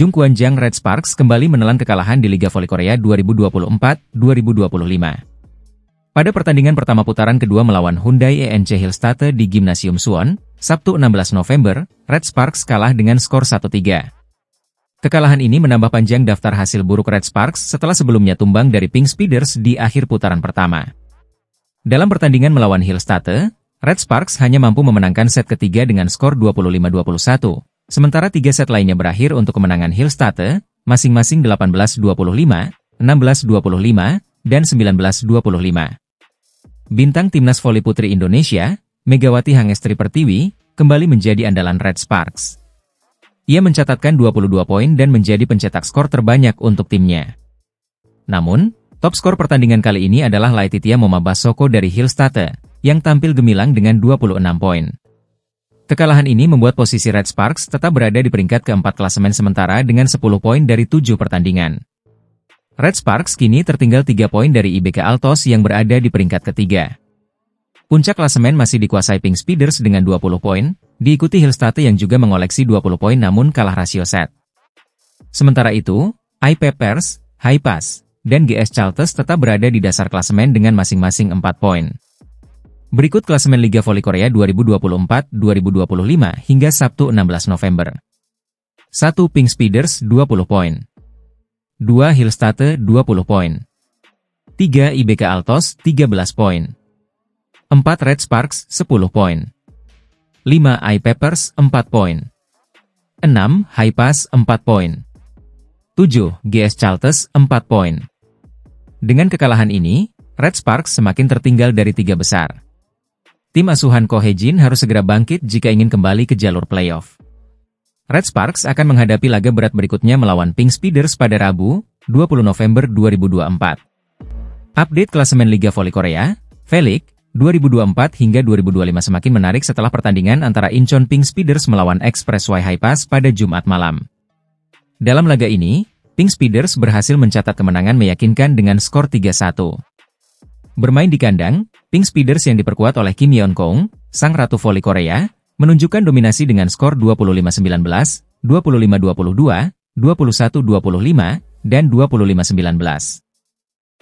Jung Kwan-jang Red Sparks kembali menelan kekalahan di Liga Voli Korea 2024-2025. Pada pertandingan pertama putaran kedua melawan Hyundai ENC Hillstate di Gymnasium Suwon, Sabtu 16 November, Red Sparks kalah dengan skor 1-3. Kekalahan ini menambah panjang daftar hasil buruk Red Sparks setelah sebelumnya tumbang dari Pink Speeders di akhir putaran pertama. Dalam pertandingan melawan Hillstate, Red Sparks hanya mampu memenangkan set ketiga dengan skor 25-21, sementara 3 set lainnya berakhir untuk kemenangan Hillstate, masing-masing 18-25, 16-25, dan 19-25. Bintang Timnas Voli Putri Indonesia, Megawati Hangestri Pertiwi, kembali menjadi andalan Red Sparks. Ia mencatatkan 22 poin dan menjadi pencetak skor terbanyak untuk timnya. Namun, top skor pertandingan kali ini adalah Laetitia Momabasoko dari Hillstate, yang tampil gemilang dengan 26 poin. Kekalahan ini membuat posisi Red Sparks tetap berada di peringkat keempat klasemen sementara dengan 10 poin dari 7 pertandingan. Red Sparks kini tertinggal 3 poin dari IBK Altos yang berada di peringkat ketiga. Puncak klasemen masih dikuasai Pink Speeders dengan 20 poin, diikuti Hillstate yang juga mengoleksi 20 poin namun kalah rasio set. Sementara itu, iPepers, Highpass, dan GS Chalters tetap berada di dasar klasemen dengan masing-masing 4 poin. Berikut klasemen Liga Voli Korea 2024-2025 hingga Sabtu 16 November. 1. Pink Speeders 20 poin. 2. Hillstate 20 poin. 3. IBK Altos 13 poin. 4. Red Sparks 10 poin. 5. iPepers 4 poin. 6. Highpass 4 poin. 7. GS Chalters 4 poin. Dengan kekalahan ini, Red Sparks semakin tertinggal dari 3 besar. Tim asuhan Ko Hye-jin harus segera bangkit jika ingin kembali ke jalur playoff. Red Sparks akan menghadapi laga berat berikutnya melawan Pink Speeders pada Rabu, 20 November 2024. Update klasemen Liga Voli Korea, V-League, 2024 hingga 2025 semakin menarik setelah pertandingan antara Incheon Pink Speeders melawan Express Y Highpass pada Jumat malam. Dalam laga ini, Pink Speeders berhasil mencatat kemenangan meyakinkan dengan skor 3-1. Bermain di kandang, Pink Speeders yang diperkuat oleh Kim Yeon-kong, sang ratu voli Korea, menunjukkan dominasi dengan skor 25-19, 25-22, 21-25, dan 25-19.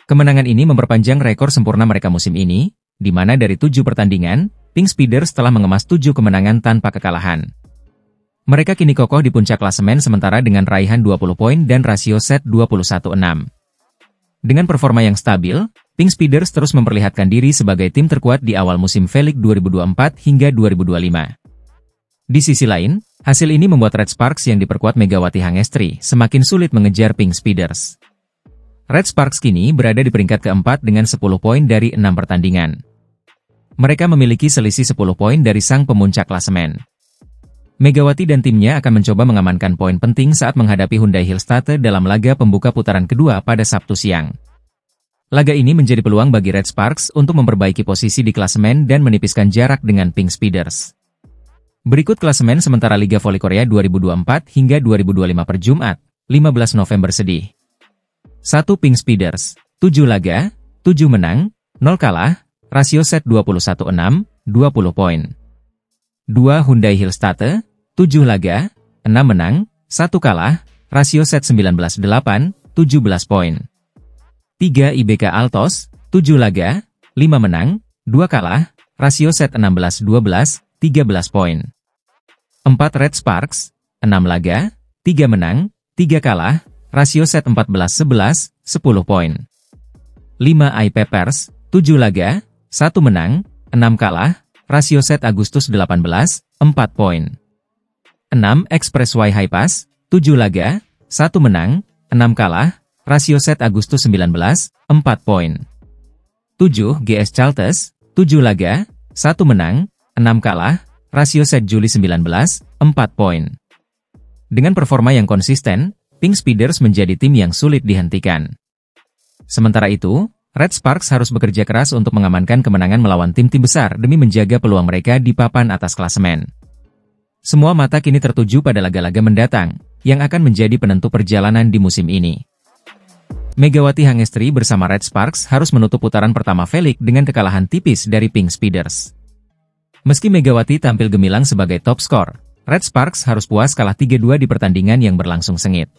Kemenangan ini memperpanjang rekor sempurna mereka musim ini, di mana dari 7 pertandingan, Pink Speeders telah mengemas 7 kemenangan tanpa kekalahan. Mereka kini kokoh di puncak klasemen sementara dengan raihan 20 poin dan rasio set 21-6. Dengan performa yang stabil, Pink Speeders terus memperlihatkan diri sebagai tim terkuat di awal musim V-League 2024 hingga 2025. Di sisi lain, hasil ini membuat Red Sparks yang diperkuat Megawati Hangestri semakin sulit mengejar Pink Speeders. Red Sparks kini berada di peringkat keempat dengan 10 poin dari 6 pertandingan. Mereka memiliki selisih 10 poin dari sang pemuncak klasemen. Megawati dan timnya akan mencoba mengamankan poin penting saat menghadapi Hyundai Hillstate dalam laga pembuka putaran kedua pada Sabtu siang. Laga ini menjadi peluang bagi Red Sparks untuk memperbaiki posisi di klasemen dan menipiskan jarak dengan Pink Speeders. Berikut klasemen sementara Liga Voli Korea 2024 hingga 2025 per Jumat, 15 November sedih. 1. Pink Speeders, 7 laga, 7 menang, 0 kalah, rasio set 21-6, 20 poin. 2. Hyundai Hillstate, 7 laga, 6 menang, 1 kalah, rasio set 19-8, 17 poin. 3. IBK Altos, 7 laga, 5 menang, 2 kalah, rasio set 16-12, 13 poin. 4. Red Sparks, 6 laga, 3 menang, 3 kalah, rasio set 14-11, 10 poin. 5. iPepers, 7 laga, 1 menang, 6 kalah, rasio set Agustus 18, 4 poin. 6. Express Y Highpass, 7 laga, 1 menang, 6 kalah, rasio set Agustus 19, 4 poin. 7. GS Chalters, 7 laga, 1 menang, 6 kalah, rasio set Juli 19, 4 poin. Dengan performa yang konsisten, Pink Speeders menjadi tim yang sulit dihentikan. Sementara itu, Red Sparks harus bekerja keras untuk mengamankan kemenangan melawan tim-tim besar demi menjaga peluang mereka di papan atas klasemen. Semua mata kini tertuju pada laga-laga mendatang, yang akan menjadi penentu perjalanan di musim ini. Megawati Hangestri bersama Red Sparks harus menutup putaran pertama V-League dengan kekalahan tipis dari Pink Speeders. Meski Megawati tampil gemilang sebagai top skor, Red Sparks harus puas kalah 3-2 di pertandingan yang berlangsung sengit.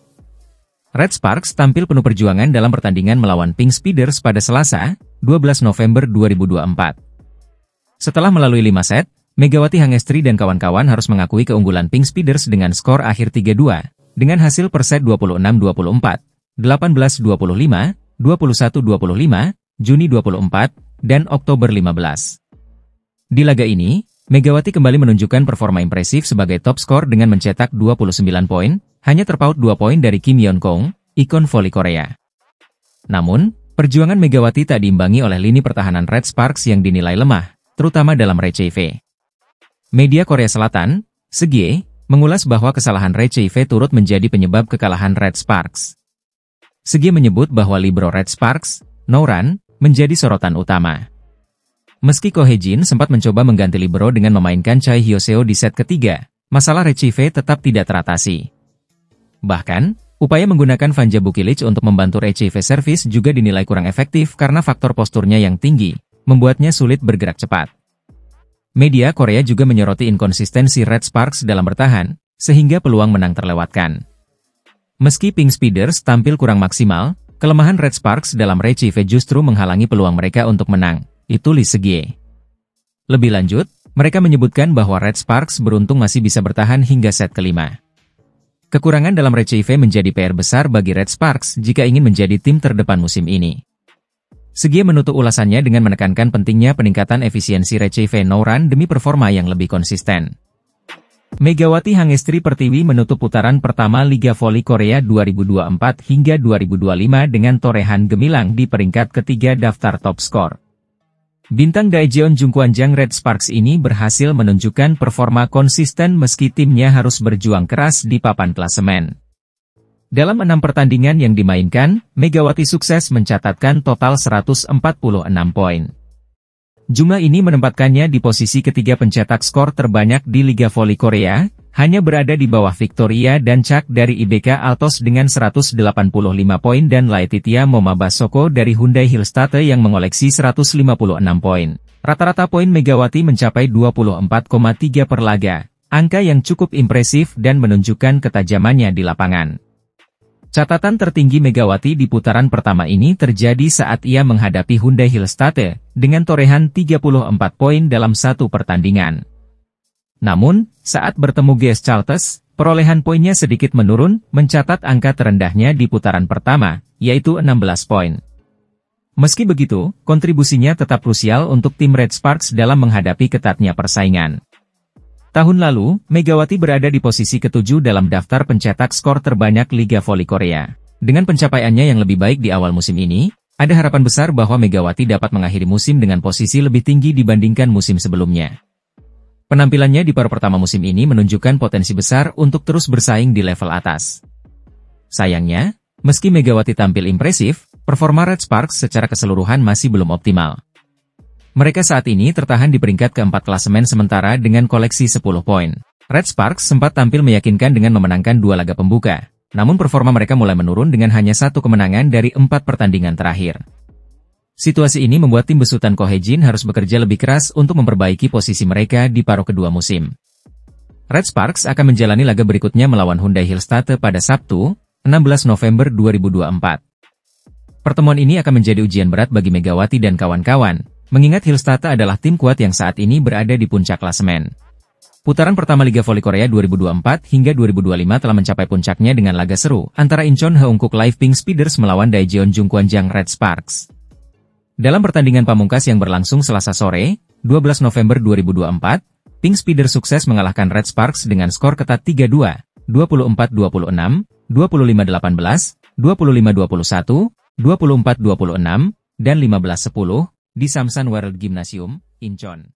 Red Sparks tampil penuh perjuangan dalam pertandingan melawan Pink Speeders pada Selasa, 12 November 2024. Setelah melalui 5 set, Megawati Hangestri dan kawan-kawan harus mengakui keunggulan Pink Speeders dengan skor akhir 3-2, dengan hasil per set 26-24, 18-25, 21-25, Juni 24, dan Oktober 15. Di laga ini, Megawati kembali menunjukkan performa impresif sebagai top skor dengan mencetak 29 poin, hanya terpaut 2 poin dari Kim Yeon Kong, ikon voli Korea. Namun, perjuangan Megawati tak diimbangi oleh lini pertahanan Red Sparks yang dinilai lemah, terutama dalam Lee Chae-fei. Media Korea Selatan, Segye, mengulas bahwa kesalahan Lee Chae-fei turut menjadi penyebab kekalahan Red Sparks. Segye menyebut bahwa libero Red Sparks, Nouran, menjadi sorotan utama. Meski Ko Hye-jin sempat mencoba mengganti libero dengan memainkan Choi Hyo-seo di set ketiga, masalah Lee Chae-fei tetap tidak teratasi. Bahkan, upaya menggunakan Vanja Bukilic untuk membantu Lee Chae-fei servis juga dinilai kurang efektif karena faktor posturnya yang tinggi, membuatnya sulit bergerak cepat. Media Korea juga menyoroti inkonsistensi Red Sparks dalam bertahan, sehingga peluang menang terlewatkan. Meski Pink Speeders tampil kurang maksimal, kelemahan Red Sparks dalam Lee Chae-fei justru menghalangi peluang mereka untuk menang, itu Lee Segye. Lebih lanjut, mereka menyebutkan bahwa Red Sparks beruntung masih bisa bertahan hingga set kelima. Kekurangan dalam Lee Chae-fei menjadi PR besar bagi Red Sparks jika ingin menjadi tim terdepan musim ini. Segye menutup ulasannya dengan menekankan pentingnya peningkatan efisiensi Lee Chae-fei Nouran demi performa yang lebih konsisten. Megawati Hangestri Pertiwi menutup putaran pertama Liga Voli Korea 2024 hingga 2025 dengan torehan gemilang di peringkat ketiga daftar top skor. Bintang Daejeon Jungkwanjang Red Sparks ini berhasil menunjukkan performa konsisten meski timnya harus berjuang keras di papan klasemen. Dalam 6 pertandingan yang dimainkan, Megawati sukses mencatatkan total 146 poin. Jumlah ini menempatkannya di posisi ketiga pencetak skor terbanyak di Liga Voli Korea, hanya berada di bawah Victoria dan Chak dari IBK Altos dengan 185 poin dan Laetitia Momabasoko dari Hyundai Hillstate yang mengoleksi 156 poin. Rata-rata poin Megawati mencapai 24,3 per laga, angka yang cukup impresif dan menunjukkan ketajamannya di lapangan. Catatan tertinggi Megawati di putaran pertama ini terjadi saat ia menghadapi Hyundai Hillstate, dengan torehan 34 poin dalam satu pertandingan. Namun, saat bertemu GS Chalters, perolehan poinnya sedikit menurun, mencatat angka terendahnya di putaran pertama, yaitu 16 poin. Meski begitu, kontribusinya tetap krusial untuk tim Red Sparks dalam menghadapi ketatnya persaingan. Tahun lalu, Megawati berada di posisi ke-7 dalam daftar pencetak skor terbanyak Liga Voli Korea. Dengan pencapaiannya yang lebih baik di awal musim ini, ada harapan besar bahwa Megawati dapat mengakhiri musim dengan posisi lebih tinggi dibandingkan musim sebelumnya. Penampilannya di paruh pertama musim ini menunjukkan potensi besar untuk terus bersaing di level atas. Sayangnya, meski Megawati tampil impresif, performa Red Sparks secara keseluruhan masih belum optimal. Mereka saat ini tertahan di peringkat keempat klasemen sementara dengan koleksi 10 poin. Red Sparks sempat tampil meyakinkan dengan memenangkan 2 laga pembuka, namun performa mereka mulai menurun dengan hanya 1 kemenangan dari 4 pertandingan terakhir. Situasi ini membuat tim besutan Ko Hye-jin harus bekerja lebih keras untuk memperbaiki posisi mereka di paruh kedua musim. Red Sparks akan menjalani laga berikutnya melawan Hyundai Hillstate pada Sabtu, 16 November 2024. Pertemuan ini akan menjadi ujian berat bagi Megawati dan kawan-kawan, mengingat Hillstate adalah tim kuat yang saat ini berada di puncak klasemen. Putaran pertama Liga Voli Korea 2024 hingga 2025 telah mencapai puncaknya dengan laga seru antara Incheon Heungkuk Live Pink Speeders melawan Daejeon Jungkwanjang Red Sparks. Dalam pertandingan pamungkas yang berlangsung Selasa sore, 12 November 2024, Pink Speeders sukses mengalahkan Red Sparks dengan skor ketat 3-2, 24-26, 25-18, 25-21, 24-26, dan 15-10, di Samsan World Gymnasium, Incheon.